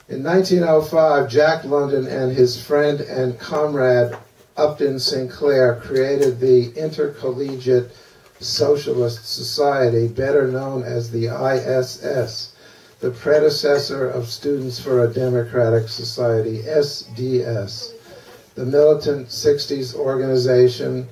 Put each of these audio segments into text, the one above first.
In 1905, Jack London and his friend and comrade Upton Sinclair created the Intercollegiate Socialist Society, better known as the ISS, the predecessor of Students for a Democratic Society, SDS, the militant 60s organization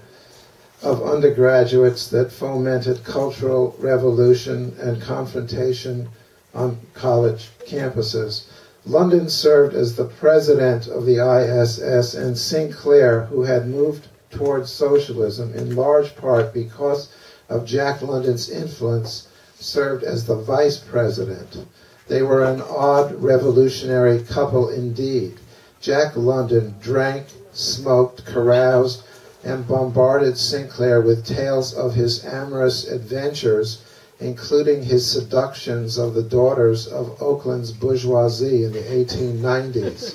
of undergraduates that fomented cultural revolution and confrontation on college campuses. London served as the president of the ISS, and Sinclair, who had moved towards socialism in large part because of Jack London's influence, served as the vice president. They were an odd revolutionary couple indeed. Jack London drank, smoked, caroused, and bombarded Sinclair with tales of his amorous adventures, including his seductions of the daughters of Oakland's bourgeoisie in the 1890s.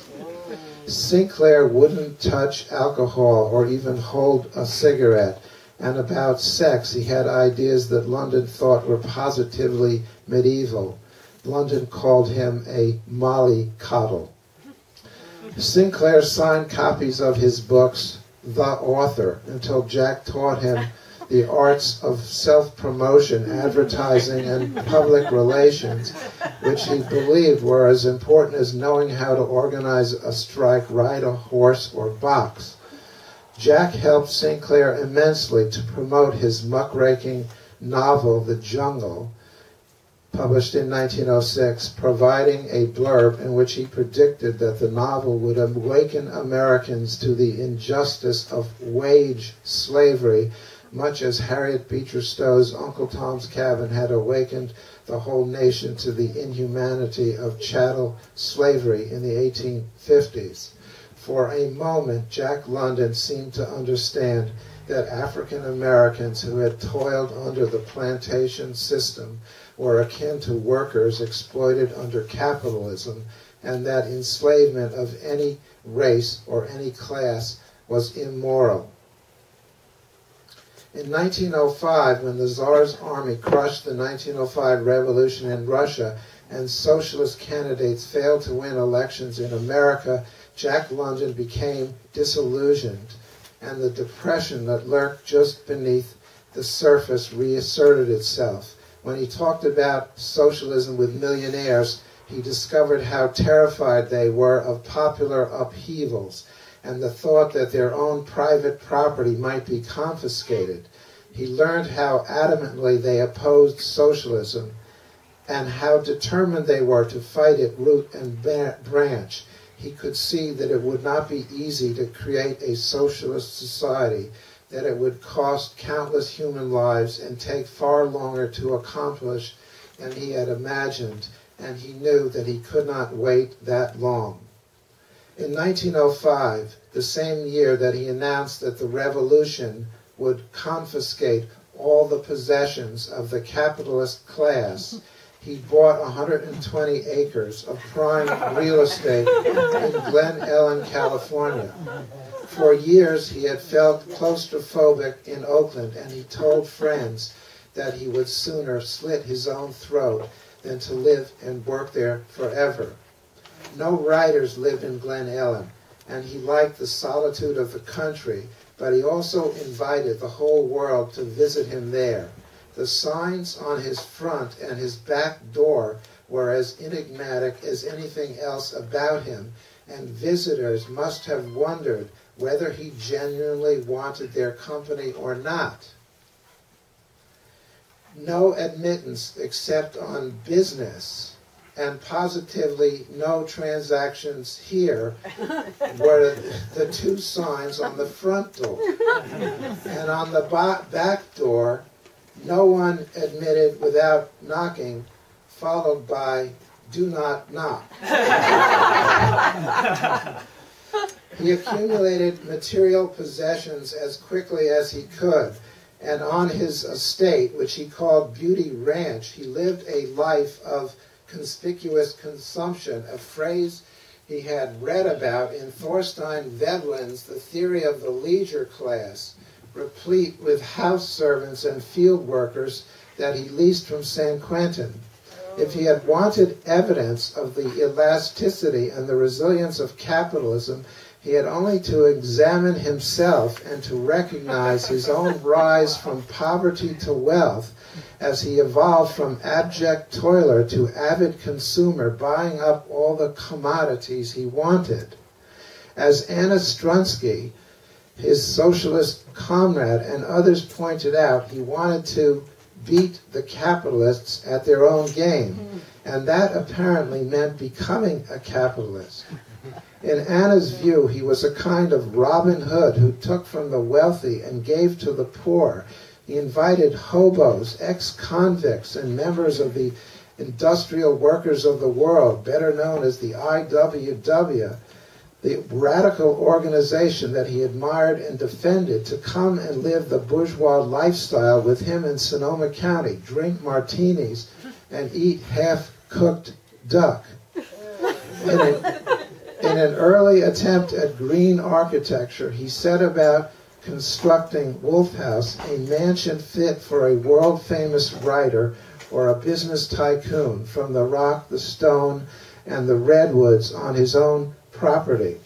Sinclair wouldn't touch alcohol or even hold a cigarette, and about sex he had ideas that London thought were positively medieval. London called him a mollycoddle. Sinclair signed copies of his books, The Author, until Jack taught him the arts of self-promotion, advertising, and public relations, which he believed were as important as knowing how to organize a strike, ride a horse, or box. Jack helped Sinclair immensely to promote his muckraking novel, The Jungle, published in 1906, providing a blurb in which he predicted that the novel would awaken Americans to the injustice of wage slavery, much as Harriet Beecher Stowe's Uncle Tom's Cabin had awakened the whole nation to the inhumanity of chattel slavery in the 1850s. For a moment, Jack London seemed to understand that African Americans who had toiled under the plantation system were akin to workers exploited under capitalism, and that enslavement of any race or any class was immoral. In 1905, when the Tsar's army crushed the 1905 revolution in Russia and socialist candidates failed to win elections in America, Jack London became disillusioned, and the depression that lurked just beneath the surface reasserted itself. When he talked about socialism with millionaires, he discovered how terrified they were of popular upheavals and the thought that their own private property might be confiscated. He learned how adamantly they opposed socialism and how determined they were to fight it root and branch. He could see that it would not be easy to create a socialist society, that it would cost countless human lives and take far longer to accomplish than he had imagined, and he knew that he could not wait that long. In 1905, the same year that he announced that the revolution would confiscate all the possessions of the capitalist class, he bought 120 acres of prime real estate in Glen Ellen, California. For years he had felt claustrophobic in Oakland, and he told friends that he would sooner slit his own throat than to live and work there forever. No writers lived in Glen Ellen, and he liked the solitude of the country, but he also invited the whole world to visit him there. The signs on his front and his back door were as enigmatic as anything else about him, and visitors must have wondered whether he genuinely wanted their company or not. No admittance except on business, and positively no transactions here, were the two signs on the front door. And on the back door, no one admitted without knocking, followed by, "Do not knock." He accumulated material possessions as quickly as he could, and on his estate, which he called Beauty Ranch, he lived a life of conspicuous consumption, a phrase he had read about in Thorstein Veblen's The Theory of the Leisure Class, replete with house servants and field workers that he leased from San Quentin. If he had wanted evidence of the elasticity and the resilience of capitalism, he had only to examine himself and to recognize his own rise from poverty to wealth as he evolved from abject toiler to avid consumer, buying up all the commodities he wanted. As Anna Strunsky, his socialist comrade, and others pointed out, he wanted to beat the capitalists at their own game, and that apparently meant becoming a capitalist. In Anna's view, he was a kind of Robin Hood who took from the wealthy and gave to the poor. He invited hobos, ex-convicts, and members of the Industrial Workers of the World, better known as the IWW, the radical organization that he admired and defended, to come and live the bourgeois lifestyle with him in Sonoma County, drink martinis, and eat half-cooked duck. In an early attempt at green architecture, he set about constructing Wolf House, a mansion fit for a world-famous writer or a business tycoon, from the rock, the stone, and the redwoods on his own property.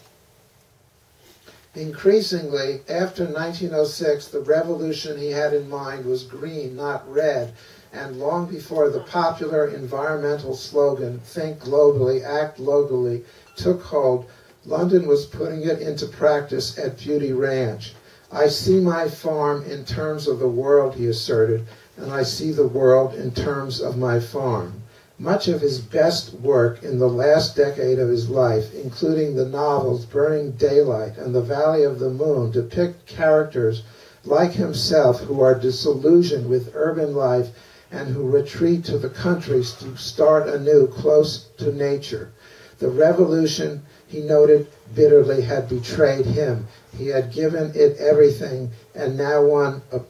Increasingly, after 1906, the revolution he had in mind was green, not red, and long before the popular environmental slogan, "Think globally, act locally," took hold, London was putting it into practice at Beauty Ranch. "I see my farm in terms of the world," he asserted, "and I see the world in terms of my farm." Much of his best work in the last decade of his life, including the novels Burning Daylight and The Valley of the Moon, depict characters like himself who are disillusioned with urban life and who retreat to the countries to start anew close to nature. The revolution, he noted bitterly, had betrayed him. He had given it everything, and now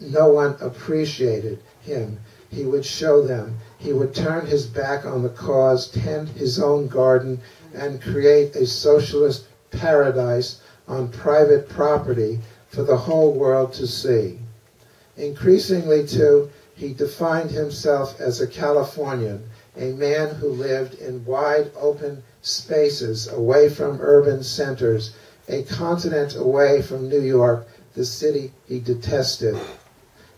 no one appreciated him. He would show them. He would turn his back on the cause, tend his own garden, and create a socialist paradise on private property for the whole world to see. Increasingly, too, he defined himself as a Californian, a man who lived in wide open spaces away from urban centers, a continent away from New York, the city he detested.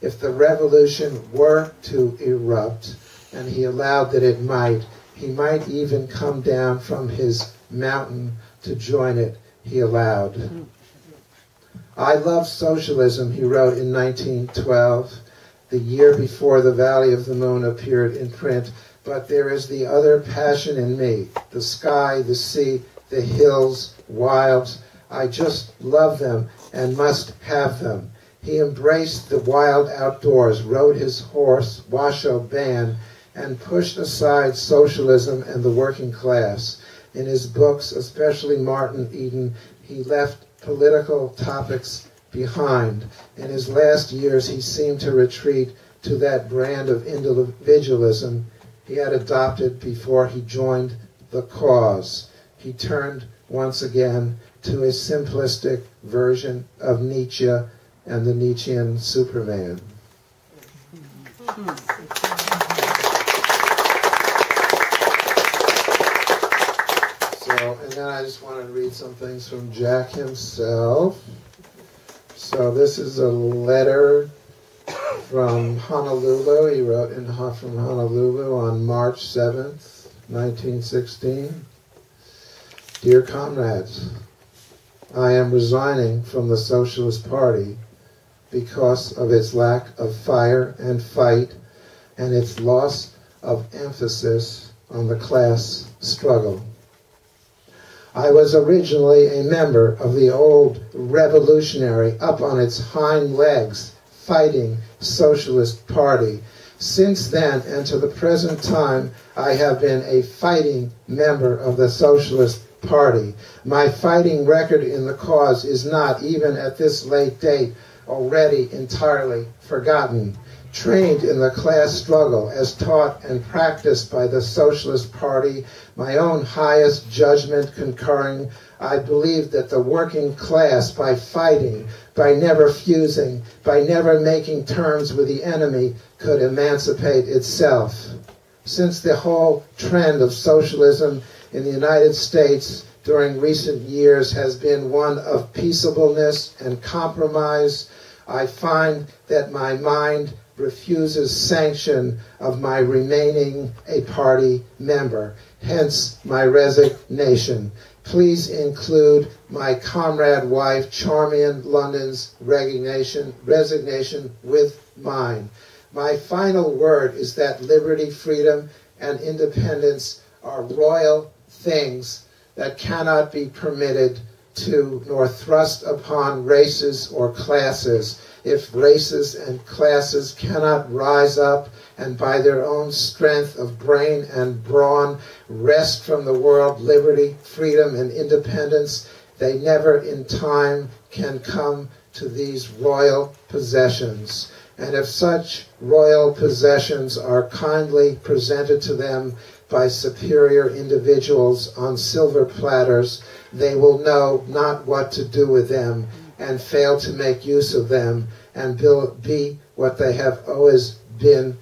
If the revolution were to erupt, and he allowed that it might, he might even come down from his mountain to join it, he allowed. "I love socialism," he wrote in 1912, the year before The Valley of the Moon appeared in print, "but there is the other passion in me, the sky, the sea, the hills, wilds. I just love them and must have them." He embraced the wild outdoors, rode his horse, Washoe Band, and pushed aside socialism and the working class. In his books, especially Martin Eden, he left political topics behind. In his last years, he seemed to retreat to that brand of individualism he had adopted before he joined the cause. He turned once again to a simplistic version of Nietzsche and the Nietzschean Superman. And then I just want to read some things from Jack himself. So this is a letter from Honolulu. He wrote from Honolulu on March 7th, 1916. "Dear comrades, I am resigning from the Socialist Party because of its lack of fire and fight and its loss of emphasis on the class struggle. I was originally a member of the old revolutionary, up on its hind legs, fighting Socialist Party. Since then, and to the present time, I have been a fighting member of the Socialist Party. My fighting record in the cause is not, even at this late date, already entirely forgotten. Trained in the class struggle as taught and practiced by the Socialist Party, my own highest judgment concurring, I believe that the working class, by fighting, by never fusing, by never making terms with the enemy, could emancipate itself. Since the whole trend of socialism in the United States during recent years has been one of peaceableness and compromise, I find that my mind refuses sanction of my remaining a party member, hence my resignation. Please include my comrade wife, Charmian London's resignation with mine. My final word is that liberty, freedom, and independence are royal things that cannot be permitted to nor thrust upon races or classes. If races and classes cannot rise up and by their own strength of brain and brawn wrest from the world liberty, freedom, and independence, they never in time can come to these royal possessions. And if such royal possessions are kindly presented to them by superior individuals on silver platters, they will know not what to do with them and fail to make use of them and be what they have always been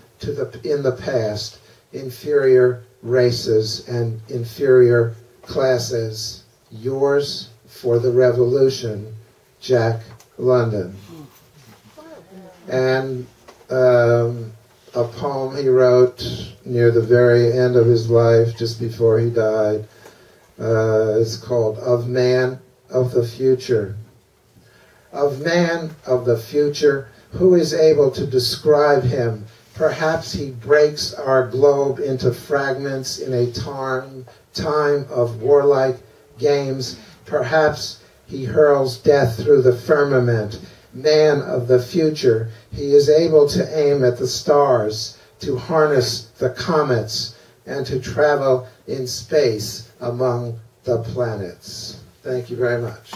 in the past, inferior races and inferior classes. Yours for the revolution, Jack London. And a poem he wrote near the very end of his life, just before he died, is called Of Man of the Future. Of man of the future, who is able to describe him? Perhaps he breaks our globe into fragments in a time of warlike games. Perhaps he hurls death through the firmament. Man of the future, he is able to aim at the stars, to harness the comets, and to travel in space among the planets. Thank you very much.